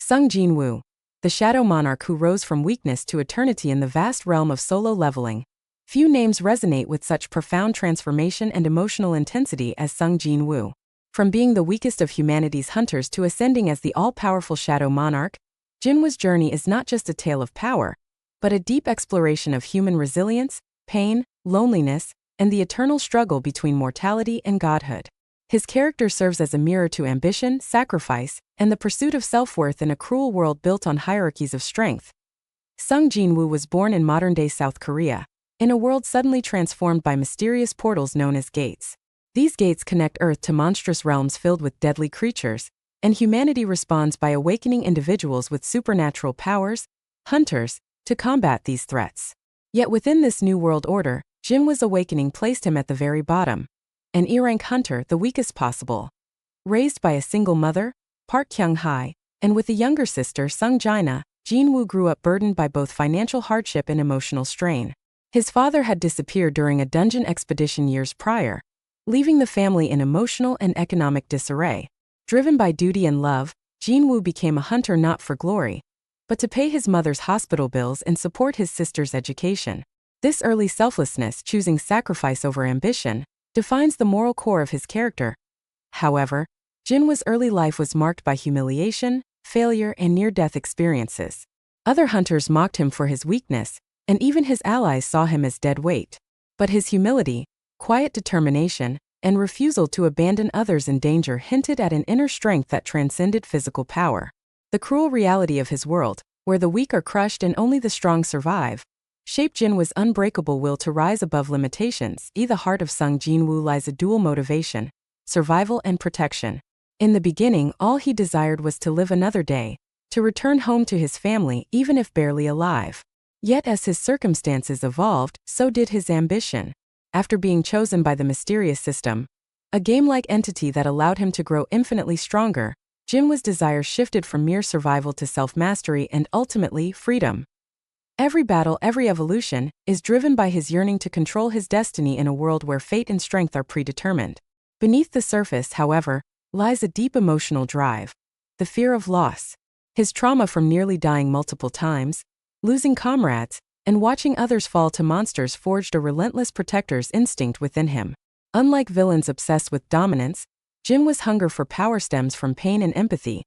Sung Jinwoo, the Shadow Monarch who rose from weakness to eternity in the vast realm of solo leveling. Few names resonate with such profound transformation and emotional intensity as Sung Jinwoo. From being the weakest of humanity's hunters to ascending as the all-powerful Shadow Monarch, Jinwoo's journey is not just a tale of power, but a deep exploration of human resilience, pain, loneliness, and the eternal struggle between mortality and godhood. His character serves as a mirror to ambition, sacrifice, and the pursuit of self-worth in a cruel world built on hierarchies of strength. Sung Jinwoo was born in modern-day South Korea, in a world suddenly transformed by mysterious portals known as gates. These gates connect Earth to monstrous realms filled with deadly creatures, and humanity responds by awakening individuals with supernatural powers, hunters, to combat these threats. Yet within this new world order, Jinwoo's awakening placed him at the very bottom, an E-rank hunter, the weakest possible. Raised by a single mother, Park Kyung-hae, and with a younger sister, Sung Jinwoo, Jinwoo grew up burdened by both financial hardship and emotional strain. His father had disappeared during a dungeon expedition years prior, leaving the family in emotional and economic disarray. Driven by duty and love, Jinwoo became a hunter not for glory, but to pay his mother's hospital bills and support his sister's education. This early selflessness, choosing sacrifice over ambition, defines the moral core of his character. However, Jinwoo's early life was marked by humiliation, failure, and near-death experiences. Other hunters mocked him for his weakness, and even his allies saw him as dead weight. But his humility, quiet determination, and refusal to abandon others in danger hinted at an inner strength that transcended physical power. The cruel reality of his world, where the weak are crushed and only the strong survive, shaped Jinwoo's unbreakable will to rise above limitations. In the heart of Sung Jinwoo lies a dual motivation: survival and protection. In the beginning, all he desired was to live another day, to return home to his family even if barely alive. Yet as his circumstances evolved, so did his ambition. After being chosen by the mysterious system, a game-like entity that allowed him to grow infinitely stronger, Jinwoo's desire shifted from mere survival to self-mastery and ultimately freedom. Every battle, every evolution, is driven by his yearning to control his destiny in a world where fate and strength are predetermined. Beneath the surface, however, lies a deep emotional drive: the fear of loss. His trauma from nearly dying multiple times, losing comrades, and watching others fall to monsters forged a relentless protector's instinct within him. Unlike villains obsessed with dominance, Jinwoo's hunger for power stems from pain and empathy.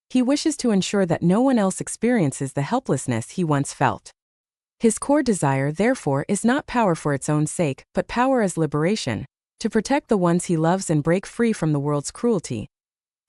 He wishes to ensure that no one else experiences the helplessness he once felt. His core desire, therefore, is not power for its own sake, but power as liberation, to protect the ones he loves and break free from the world's cruelty.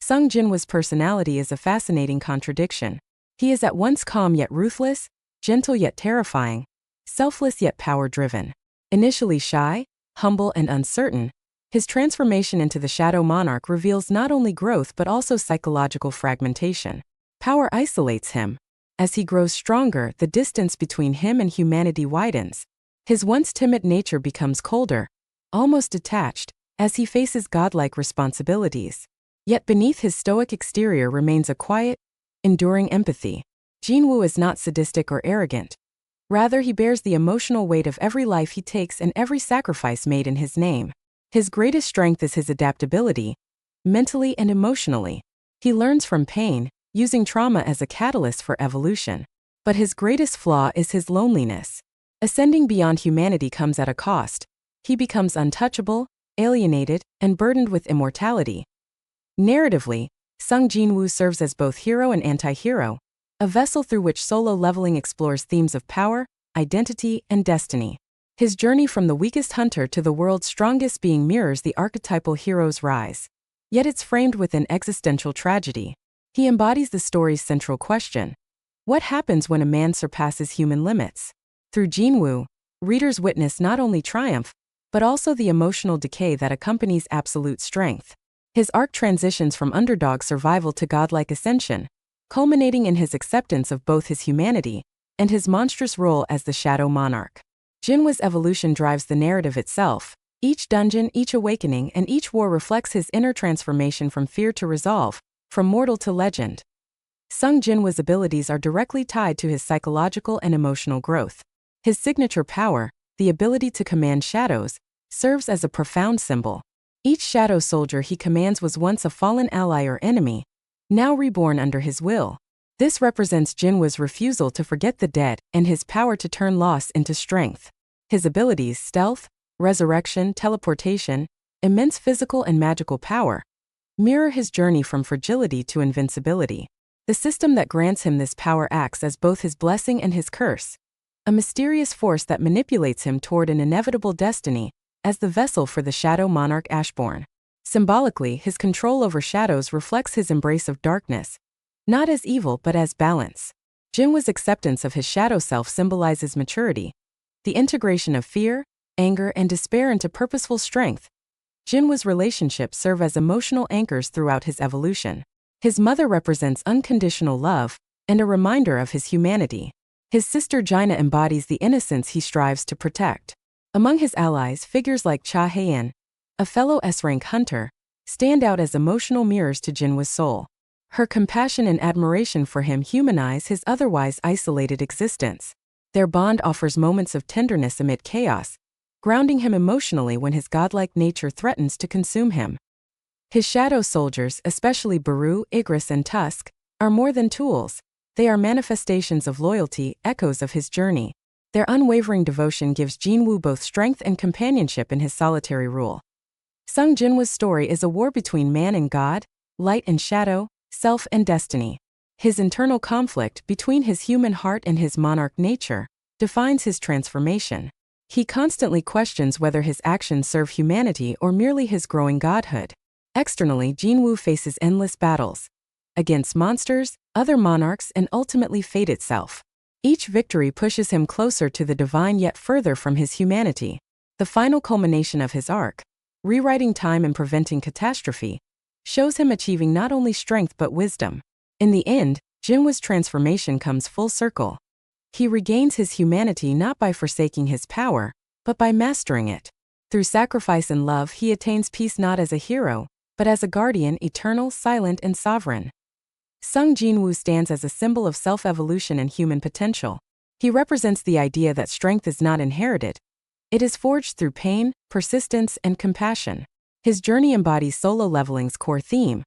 Sung Jinwoo's personality is a fascinating contradiction. He is at once calm yet ruthless, gentle yet terrifying, selfless yet power-driven. Initially shy, humble, and uncertain, his transformation into the Shadow Monarch reveals not only growth but also psychological fragmentation. Power isolates him. As he grows stronger, the distance between him and humanity widens. His once timid nature becomes colder, almost detached, as he faces godlike responsibilities. Yet beneath his stoic exterior remains a quiet, enduring empathy. Jinwoo is not sadistic or arrogant. Rather, he bears the emotional weight of every life he takes and every sacrifice made in his name. His greatest strength is his adaptability, mentally and emotionally. He learns from pain, using trauma as a catalyst for evolution. But his greatest flaw is his loneliness. Ascending beyond humanity comes at a cost. He becomes untouchable, alienated, and burdened with immortality. Narratively, Sung Jinwoo serves as both hero and anti-hero, a vessel through which solo leveling explores themes of power, identity, and destiny. His journey from the weakest hunter to the world's strongest being mirrors the archetypal hero's rise. Yet it's framed with an existential tragedy. He embodies the story's central question: what happens when a man surpasses human limits? Through Jinwoo, readers witness not only triumph, but also the emotional decay that accompanies absolute strength. His arc transitions from underdog survival to godlike ascension, culminating in his acceptance of both his humanity and his monstrous role as the Shadow Monarch. Jinwoo's evolution drives the narrative itself. Each dungeon, each awakening, and each war reflects his inner transformation from fear to resolve, from mortal to legend. Sung Jinwoo's abilities are directly tied to his psychological and emotional growth. His signature power, the ability to command shadows, serves as a profound symbol. Each shadow soldier he commands was once a fallen ally or enemy, now reborn under his will. This represents Jinwoo's refusal to forget the dead and his power to turn loss into strength. His abilities, stealth, resurrection, teleportation, immense physical and magical power, mirror his journey from fragility to invincibility. The system that grants him this power acts as both his blessing and his curse, a mysterious force that manipulates him toward an inevitable destiny, as the vessel for the Shadow Monarch Ashborn. Symbolically, his control over shadows reflects his embrace of darkness, not as evil but as balance. Jinwoo's acceptance of his shadow self symbolizes maturity, the integration of fear, anger, and despair into purposeful strength. Jinwoo's relationships serve as emotional anchors throughout his evolution. His mother represents unconditional love and a reminder of his humanity. His sister Jaina embodies the innocence he strives to protect. Among his allies, figures like Cha Haein, a fellow S-rank hunter, stand out as emotional mirrors to Jinwoo's soul. Her compassion and admiration for him humanize his otherwise isolated existence. Their bond offers moments of tenderness amid chaos, grounding him emotionally when his godlike nature threatens to consume him. His shadow soldiers, especially Baru, Igris, and Tusk, are more than tools. They are manifestations of loyalty, echoes of his journey. Their unwavering devotion gives Jinwoo both strength and companionship in his solitary rule. Sung Jinwoo's story is a war between man and God, light and shadow, self and destiny. His internal conflict between his human heart and his monarch nature defines his transformation. He constantly questions whether his actions serve humanity or merely his growing godhood. Externally, Jinwoo faces endless battles against monsters, other monarchs, and ultimately fate itself. Each victory pushes him closer to the divine yet further from his humanity. The final culmination of his arc, rewriting time and preventing catastrophe, shows him achieving not only strength but wisdom. In the end, Jinwoo's transformation comes full circle. He regains his humanity not by forsaking his power, but by mastering it. Through sacrifice and love, he attains peace not as a hero, but as a guardian, eternal, silent, and sovereign. Sung Jinwoo stands as a symbol of self-evolution and human potential. He represents the idea that strength is not inherited. It is forged through pain, persistence, and compassion. His journey embodies Solo Leveling's core theme,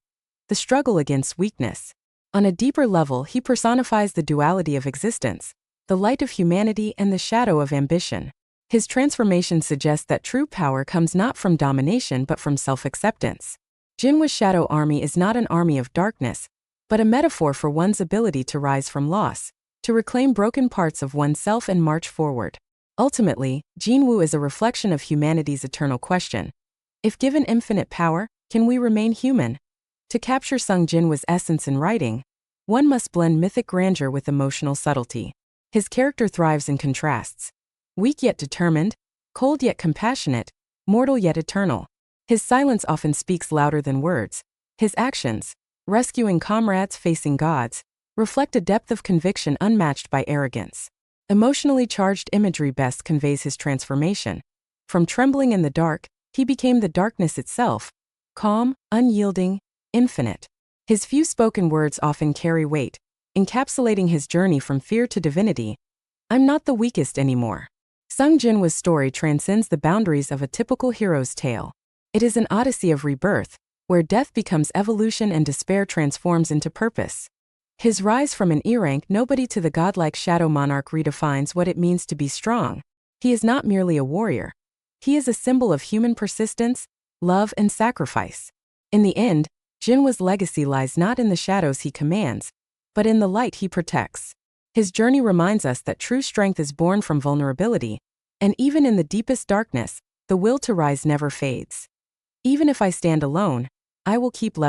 the struggle against weakness. On a deeper level, he personifies the duality of existence, the light of humanity and the shadow of ambition. His transformation suggests that true power comes not from domination but from self-acceptance. Jinwoo's shadow army is not an army of darkness, but a metaphor for one's ability to rise from loss, to reclaim broken parts of oneself and march forward. Ultimately, Jinwoo is a reflection of humanity's eternal question. If given infinite power, can we remain human? To capture Sung Jinwoo's essence in writing, one must blend mythic grandeur with emotional subtlety. His character thrives in contrasts. Weak yet determined, cold yet compassionate, mortal yet eternal. His silence often speaks louder than words. His actions, rescuing comrades facing gods, reflect a depth of conviction unmatched by arrogance. Emotionally charged imagery best conveys his transformation. From trembling in the dark, he became the darkness itself, calm, unyielding, infinite. His few spoken words often carry weight, encapsulating his journey from fear to divinity. I'm not the weakest anymore. Sung Jinwoo's story transcends the boundaries of a typical hero's tale. It is an odyssey of rebirth, where death becomes evolution and despair transforms into purpose. His rise from an E-rank nobody to the godlike Shadow Monarch redefines what it means to be strong. He is not merely a warrior. He is a symbol of human persistence, love, and sacrifice. In the end, Jinwoo's legacy lies not in the shadows he commands, but in the light he protects. His journey reminds us that true strength is born from vulnerability, and even in the deepest darkness, the will to rise never fades. Even if I stand alone, I will keep leveling.